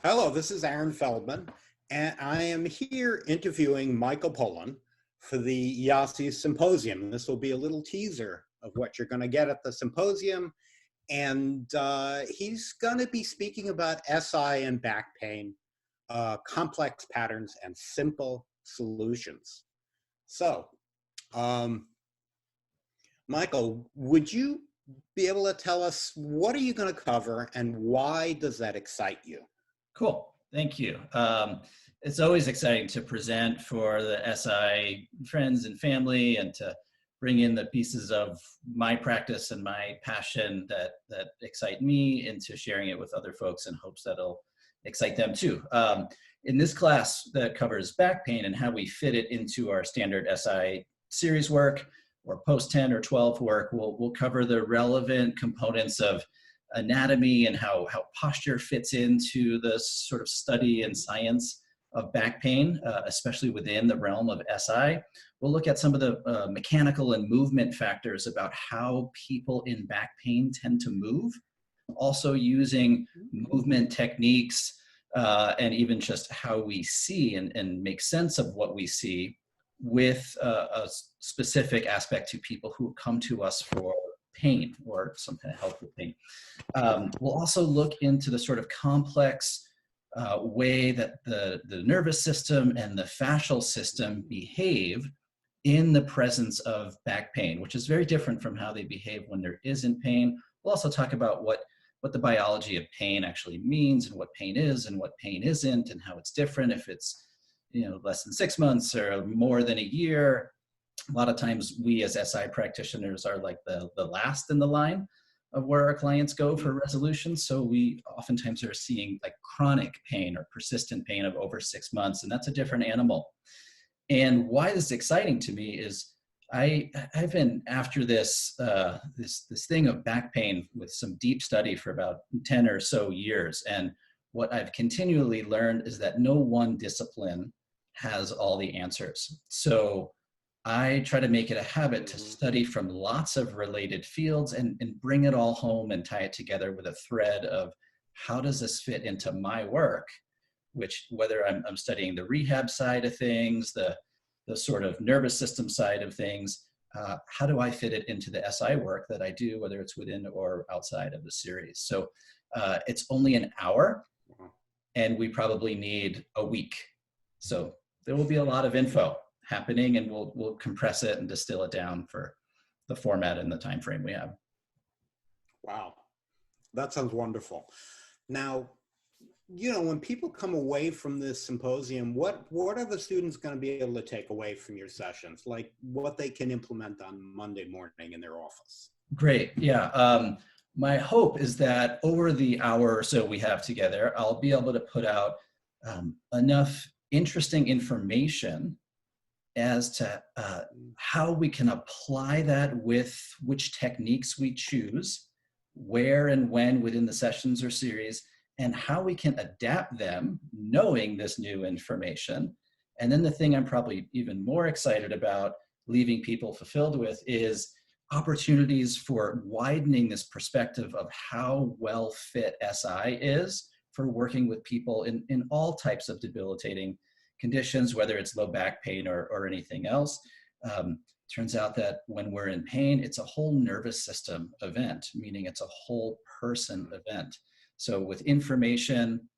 Hello, this is Aaron Feldman, and I am here interviewing Michael Polon for the IASI Symposium. This will be a little teaser of what you're going to get at the symposium, and he's going to be speaking about SI and back pain, complex patterns, and simple solutions. So, Michael, would you be able to tell us what are you going to cover and why does that excite you? Cool, thank you. It's always exciting to present for the SI friends and family and to bring in the pieces of my practice and my passion that excite me into sharing it with other folks in hopes that it'll excite them too. In this class that covers back pain and how we fit it into our standard SI series work or post 10 or 12 work, we'll cover the relevant components of anatomy and how posture fits into the sort of study and science of back pain, especially within the realm of SI. We'll look at some of the mechanical and movement factors about how people in back pain tend to move, also using movement techniques and even just how we see and make sense of what we see with a specific aspect to people who come to us for pain or some kind of help with pain. We'll also look into the sort of complex way that the nervous system and the fascial system behave in the presence of back pain, which is very different from how they behave when there isn't pain. We'll also talk about what the biology of pain actually means and what pain is and what pain isn't and how it's different if it's less than 6 months or more than a year. A lot of times we as SI practitioners are like the last in the line of where our clients go for resolution. So we oftentimes are seeing like chronic pain or persistent pain of over 6 months, and that's a different animal. And why this is exciting to me is I've been after this thing of back pain with some deep study for about 10 or so years. And what I've continually learned is that no one discipline has all the answers. So I try to make it a habit to study from lots of related fields and bring it all home and tie it together with a thread of how does this fit into my work, which whether I'm studying the rehab side of things, the sort of nervous system side of things, how do I fit it into the SI work that I do, whether it's within or outside of the series. So it's only an hour and we probably need a week. So there will be a lot of info happening, and we'll compress it and distill it down for the format and the time frame we have. Wow, that sounds wonderful. Now, when people come away from this symposium, what are the students going to be able to take away from your sessions, like what they can implement on Monday morning in their office? Great, yeah. My hope is that over the hour or so we have together, I'll be able to put out enough interesting information as to how we can apply that with which techniques we choose, where and when within the sessions or series, and how we can adapt them knowing this new information. And then the thing I'm probably even more excited about leaving people fulfilled with is opportunities for widening this perspective of how well fit SI is for working with people in all types of debilitating conditions, whether it's low back pain or anything else. Turns out that when we're in pain, it's a whole nervous system event, meaning it's a whole person event. So with information,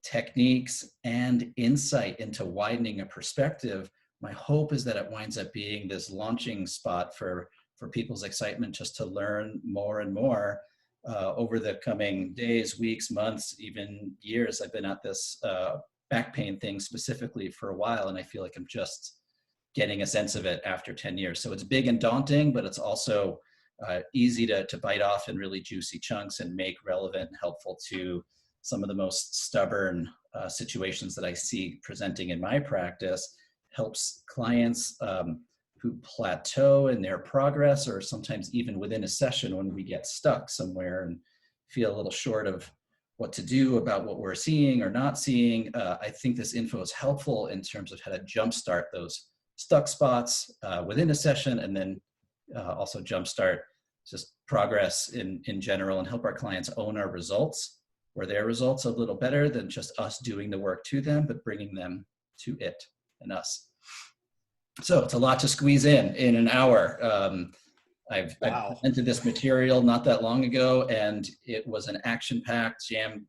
techniques, and insight into widening a perspective, my hope is that it winds up being this launching spot for people's excitement just to learn more and more over the coming days, weeks, months, even years. I've been at this back pain thing specifically for a while, and I feel like I'm just getting a sense of it after 10 years. So it's big and daunting, but it's also easy to bite off in really juicy chunks and make relevant and helpful to some of the most stubborn situations that I see presenting in my practice. Helps clients who plateau in their progress, or sometimes even within a session when we get stuck somewhere and feel a little short of what to do about what we're seeing or not seeing. I think this info is helpful in terms of how to jumpstart those stuck spots within a session, and then also jumpstart just progress in general and help our clients own our results were their results a little better than just us doing the work to them, but bringing them to it and us. So it's a lot to squeeze in an hour. I presented this material not that long ago, and it was an action-packed jam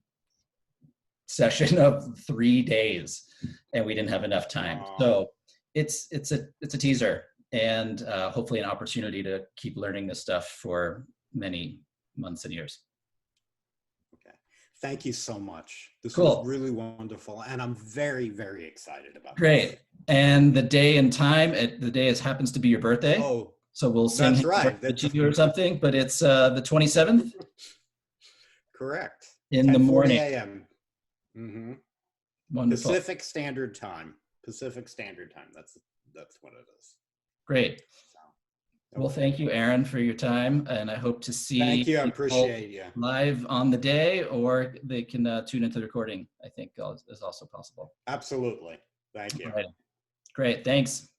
session of 3 days, and we didn't have enough time. So it's a teaser, and hopefully an opportunity to keep learning this stuff for many months and years. Okay, thank you so much. This Cool. was really wonderful, and I'm very, very excited about Great. this. And the day and time, the day happens to be your birthday. Oh, so we'll sing that's right. to you or something, but it's the 27th? Correct. In the morning. 10:40 a.m. Mm-hmm. Wonderful. Pacific Standard Time. Pacific Standard Time. That's what it is. Great. So, okay. Well, thank you, Aaron, for your time, and I hope to see Thank you. I appreciate you. Live on the day, or they can tune into the recording, I think is also possible. Absolutely. Thank you. Right. Great. Thanks.